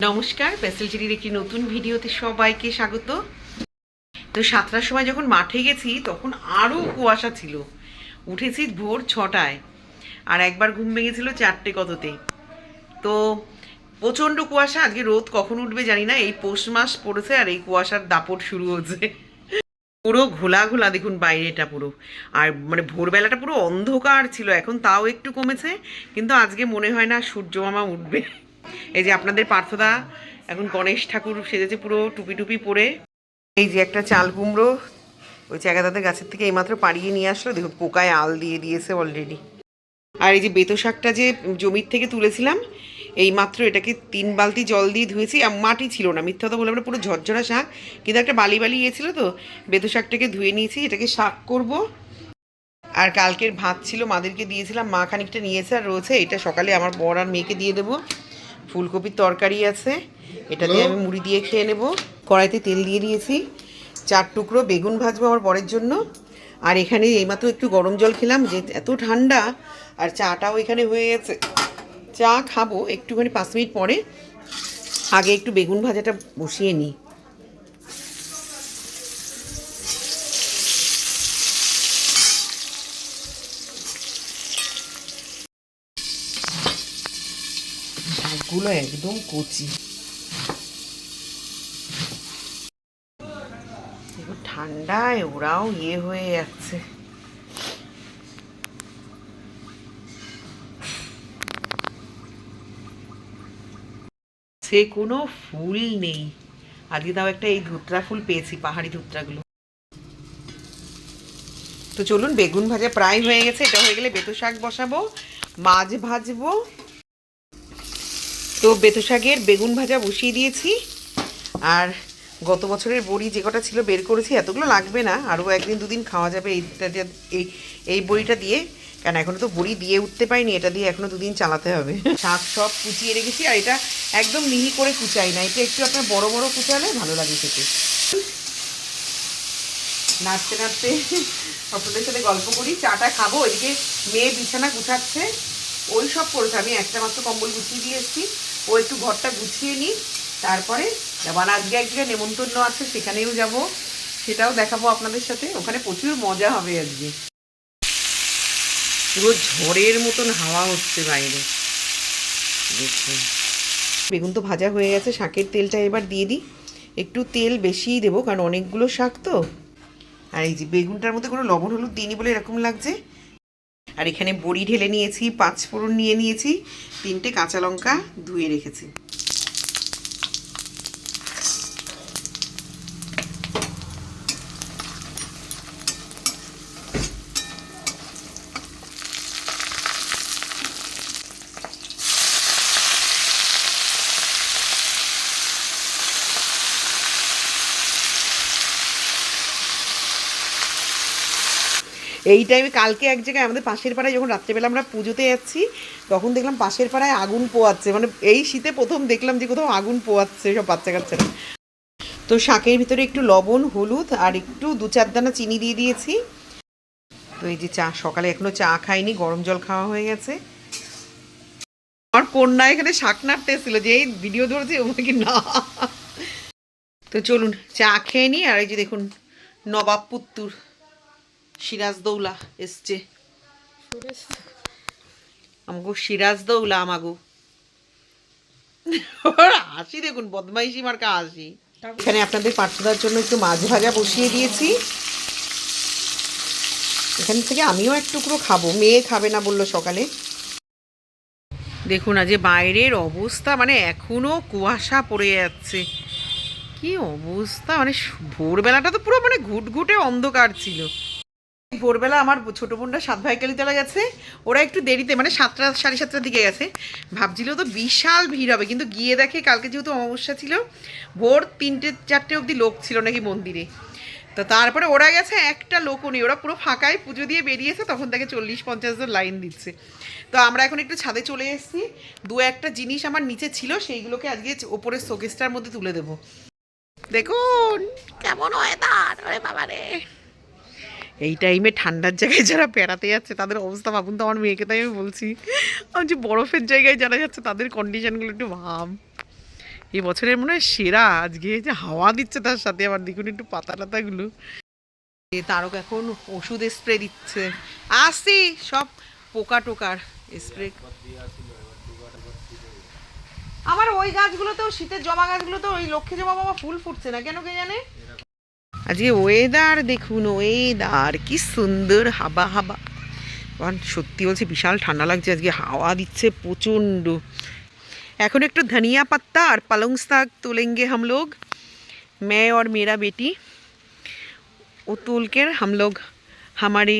নমস্কার, প্যাসেলজিরির একটি নতুন ভিডিওতে সবাইকে স্বাগত। তো 7টার সময় যখন মাঠে গেছি তখন আরও কুয়াশা ছিল। উঠেছি ভোর 6টায়, আর একবার ঘুম ভেঙেছিল 4টে কততে। তো প্রচণ্ড কুয়াশা। আজকে রোদ কখন উঠবে জানি না। এই পৌষ মাস পড়েছে আর এই কুয়াশার দাপট শুরু হচ্ছে। পুরো ঘোলা ঘোলা, দেখুন বাইরেটা পুরো। আর মানে ভোরবেলাটা পুরো অন্ধকার ছিল, এখন তাও একটু কমেছে, কিন্তু আজকে মনে হয় না সূর্য মামা উঠবে। এই যে আপনাদের পার্থদা এখন গণেশ ঠাকুর সেজেছে পুরো টুপি টুপি পরে। এই যে একটা চাল কুমড়ো ওই চাগাদাদের গাছের থেকে এইমাত্র পাড়িয়ে নিয়ে আসলো, দেখুন পোকায় আল দিয়ে দিয়েছে অলরেডি। আর এই যে বেতো শাকটা যে জমির থেকে তুলেছিলাম, এই মাত্র এটাকে 3 বালতি জল দিয়ে ধুয়েছি। মাটি ছিল না, মিথ্যা কথা বলে আমরা, পুরো ঝরঝরা শাক, কিন্তু একটা বালি বালি গিয়েছিলো, তো বেতো শাকটাকে ধুয়ে নিয়েছি, এটাকে শাক করব। আর কালকের ভাত ছিল, মাদেরকে দিয়েছিলাম, মা খানিকটা নিয়েছে আর রয়েছে, এটা সকালে আমার বর আর মেয়েকে দিয়ে দেবো। ফুলকপির তরকারি আছে, এটা দিয়ে আমি মুড়ি দিয়ে খেয়ে নেব। কড়াইতে তেল দিয়ে দিয়েছি, 4 টুকরো বেগুন ভাজবো আমার বরের জন্য। আর এখানে এইমাত্র একটু গরম জল খেলাম, যে এত ঠান্ডা, আর চাটাও এখানে হয়ে গেছে। চা খাবো একটুখানি 5 মিনিট পরে, আগে একটু বেগুন ভাজাটা বসিয়ে নিই। শাকগুলো একদম কচি, ঠান্ডায় ওরাও হয়ে যাচ্ছে। সে কোনো ফুল নেই আজকে, তাও একটা এই ধুতরা ফুল পেয়েছি, পাহাড়ি ধুতরাগুলো। তো চলুন, বেগুন ভাজা প্রায় হয়ে গেছে, এটা হয়ে গেলে বেতো শাক বসাবো, মাছ ভাজবো। তো বেতো শাকের বেগুন ভাজা বসিয়ে দিয়েছি। আর গত বছরের বড়ি যে কটা ছিল বের করেছি, এতগুলো লাগবে না, আরও 1 দিন 2 দিন খাওয়া যাবে এইটা, এই বড়িটা দিয়ে। কারণ এখনও তো বড়ি দিয়ে উঠতে পারিনি, এটা দিয়ে এখনও 2 দিন চালাতে হবে। শাক সব কুচিয়ে রেখেছি, আর এটা একদম মিহি করে কুচাই না, এটা একটু আপনার বড় বড় কুচালে ভালো লাগে খেতে। নাচতে নাচতে আপনাদের সাথে গল্প করি, চাটা খাবো। ওইদিকে মেয়ে বিছানা গুছাচ্ছে, ওই সব করেছে, আমি একটা মাত্র কম্বল গুছিয়ে দিয়ে এসেছি। ও একটু ঘরটা গুছিয়ে নিই, তারপরে আবার আজকে এক জায়গায় নেমন্তন্ন আছে, সেখানেও যাব, সেটাও দেখাবো আপনাদের সাথে। ওখানে প্রচুর মজা হবে আজকে। পুরো ঝড়ের মতন হাওয়া হচ্ছে বাইরে, দেখুন। বেগুন তো ভাজা হয়ে গেছে, শাকের তেলটা এবার দিয়ে দিই। একটু তেল বেশিই দেবো, কারণ অনেকগুলো শাক তো। আর এই যে বেগুনটার মধ্যে কোনো লবণ হলুদ দিইনি বলে এরকম লাগছে। আর এখানে বড়ি ঢেলে নিয়েছি, 5 ফোড়ন নিয়ে নিয়েছি, 3টে কাঁচা লঙ্কা ধুয়ে রেখেছি। এই টাইমে কালকে এক জায়গায় আমাদের পাশের পাড়ায়, যখন রাত্রেবেলা আমরা পুজোতে যাচ্ছি, তখন দেখলাম পাশের পাড়ায় আগুন পোয়াচ্ছে। মানে এই শীতে প্রথম দেখলাম যে কোথাও আগুন পোয়াচ্ছে সব বাচ্চা কাচ্চারা। তো শাকের ভিতরে একটু লবণ, হলুদ আর একটু 2-4 দানা চিনি দিয়ে দিয়েছি। তো এই যে চা, সকালে এখনো চা খাইনি, গরম জল খাওয়া হয়ে গেছে। আমার কন্যা এখানে শাক নাড়তে এসেছিল, যে এই ভিডিও ধরেছে ও কি না। তো চলুন চা খেয়ে নিই। আর এই যে দেখুন, নবাব পুত্তুর সিরাজদৌলা এসছে, আমাগো সিরাজদৌলা, আমাগো হাসি দেখুন, বদমাইশি মার্কা হাসি। এখানে আপনাদের পার্থদার জন্য একটু মাছ ভাজা বসিয়ে দিয়েছি। এখান থেকে আমিও এক টুকরো খাবো, মেয়ে খাবে না বললো সকালে। দেখুন আজ বাইরের অবস্থা, মানে এখনো কুয়াশা পড়ে যাচ্ছে, কি অবস্থা। মানে ভোরবেলাটা তো পুরো মানে ঘুটঘুটে অন্ধকার ছিল। ভোরবেলা আমার ছোটো বোনরা 7 ভাইকালিতলা গেছে, ওরা একটু দেরিতে, মানে 7টা 7:30টার দিকে গেছে। ভাবছিল তো বিশাল ভিড় হবে, কিন্তু গিয়ে দেখে কালকে যেহেতু অমাবস্যা ছিল, ভোর 3টে 4টে অবধি লোক ছিল নাকি মন্দিরে। তো তারপরে ওরা গেছে, একটা লোকও নেই, ওরা পুরো ফাঁকায় পুজো দিয়ে বেরিয়েছে, তখন থেকে 40-50 জন লাইন দিচ্ছে। তো আমরা এখন একটু ছাদে চলে এসেছি, 2-1টা জিনিস আমার নিচে ছিল, সেইগুলোকে আজকে ওপরের শোকেসটার মধ্যে তুলে দেবো। দেখুন কেমন ওয়েদার, আরে বাবা রে। এই টাইমে ঠান্ডার জায়গায় যারা বেড়াতে যাচ্ছে তাদের অবস্থা ভাবুন তো। আমার মেয়েকে তাই আমি বলছি, আমি যে বরফের জায়গায় যারা যাচ্ছে তাদের কন্ডিশনগুলো একটু ভাব, এই বছরের মনে হয় সেরা আজকে, যে হাওয়া দিচ্ছে তার সাথে আবার দেখুন একটু পাতা টাতাগুলো। তারক এখন ওষুধ স্প্রে দিচ্ছে, আসছি সব পোকা টোকার স্প্রে। আমার ওই গাছগুলোতেও, শীতের জমা গাছগুলোতেও ওই লক্ষ্মী জমা বাবা ফুল ফুটছে না কেন কে জানে। আজকে ওয়েদার দেখুন, ওয়েদার কি সুন্দর, হাবা হাবা। সত্যি বলছি বিশাল ঠান্ডা লাগছে আজকে, হাওয়া দিচ্ছে প্রচণ্ড। এখন একটু ধনিয়া पत्ता और पालंग साग तोलेंगे हम लोग, मैं और मेरा बेटी। वो तोल कर हम लोग हमारे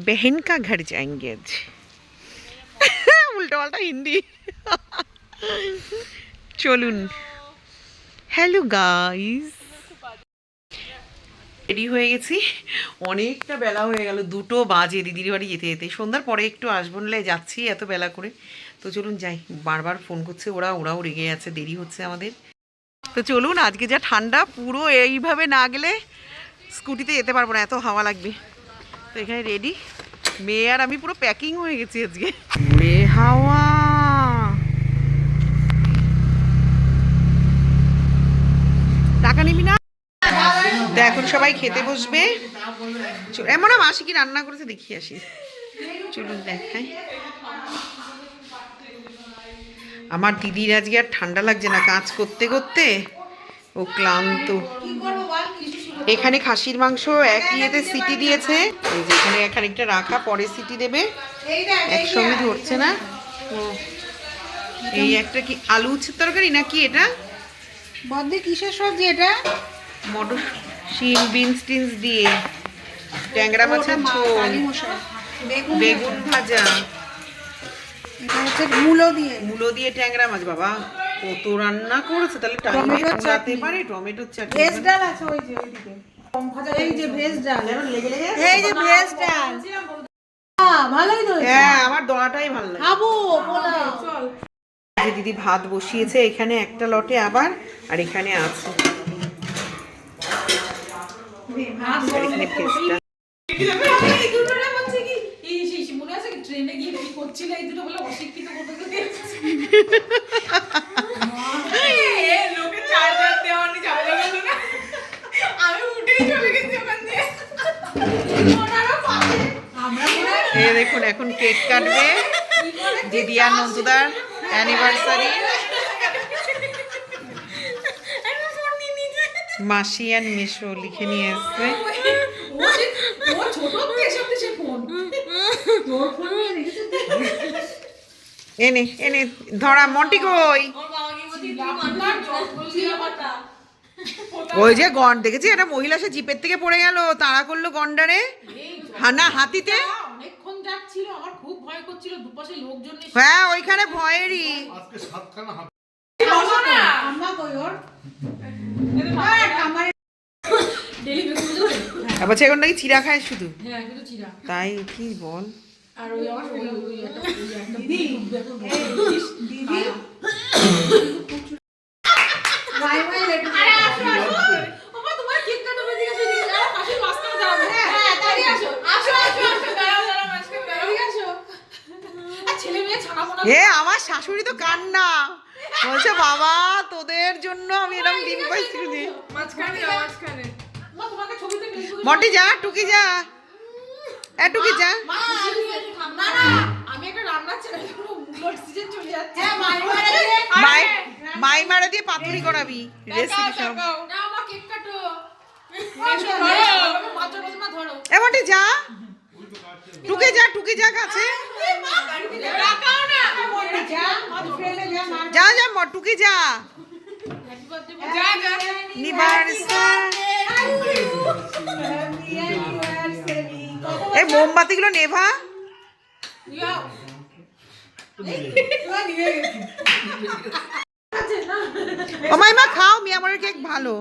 बहन का घर जाएंगे आज। उल्टा पाल्टा हिंदी। চলুন। হ্যালো গাইস, রেডি হয়ে গেছি, অনেকটা বেলা হয়ে গেল, 2টো বাজে দিদির বাড়ি যেতে যেতে। সন্ধ্যার পরে একটু আসবো, নাহলে যাচ্ছি এত বেলা করে। তো চলুন যাই, বারবার ফোন করছে ওরাও রেগে যাচ্ছে, দেরি হচ্ছে আমাদের। তো চলুন, আজকে যা ঠান্ডা, পুরো এইভাবে না গেলে স্কুটিতে যেতে পারবো না, এত হাওয়া লাগবে। তো এখানে রেডি, মেয়ে আর আমি পুরো প্যাকিং হয়ে গেছি আজকে। রে হাওয়া, টাকা নিবি না? তো এখন সবাই খেতে বসবে। এমন মাসি কি রান্না করেছে দেখি আসি, চলুন দেখাই। আমার দিদির আজকে আর ঠান্ডা লাগছে না, কাজ করতে করতে ও ক্লান্ত। এখানে খাসির মাংস এক ইয়েতে সিটি দিয়েছে, এই যে এখানে খানিকটা রাখা, পরে সিটি দেবে, একসঙ্গে ধরছে না। ও এই একটা কি আলু উচ্ছের তরকারি নাকি এটা? বদ্দি কিসের সবজি এটা? মটর শিম বিনস টিনস দিয়ে, ট্যাংরা মাছের ঝোল, বেগুন ভাজা, এটা হচ্ছে মূলো দিয়ে ট্যাংরা মাছ। বাবা কত রান্না করেছে, তাহলে টাইমে কুড়াতে পারে। টমেটোর চাটনি, ভেজ ডাল আছে ওই যে ওইদিকে, এই যে ভেজ ডাল, এই যে ভেজ ডাল। ভালোই তো, হ্যাঁ আমার দলাটাই ভালো লাগে। খাবো পোলাও, চল। যে দিদি ভাত বসিয়েছে, এখানে একটা লটে আবার, আর এখানে আছে এখানে ফেস্টা। দেখুন এখন কেক কাটবে, দিদি আর নন্দুদার অ্যানিভার্সারি। মাসি আর মেশো লিখে নিয়ে এসছে। এনে এনে ধরা, মন্টি কই? ওই যে গন্ড দেখেছি, এটা মহিলা, সে জিপের থেকে পড়ে গেল, তাড়া করলো গন্ডারে। হানা হাতিতে হ্যাঁ ওইখানে ভয়েরই। আবার এখন নাকি চিরা খায় শুধু, তাই কি বল। এ আমার শাশুড়ি তো কান্না বলছে, বাবা তোদের জন্য আমি এরকম ডিম পাইছি। মটি যা, টুকি যা, টুকি যা। মাই মারা দিয়ে পাতুরি করাবি, রেসিপি সব। এ মটি যা, টুকি যা কাছে, যা যা টুকি যা। এই মোমবাতি গুলো নেভা। ও মাইমা খাও, মিয়ামরের কেক ভালো।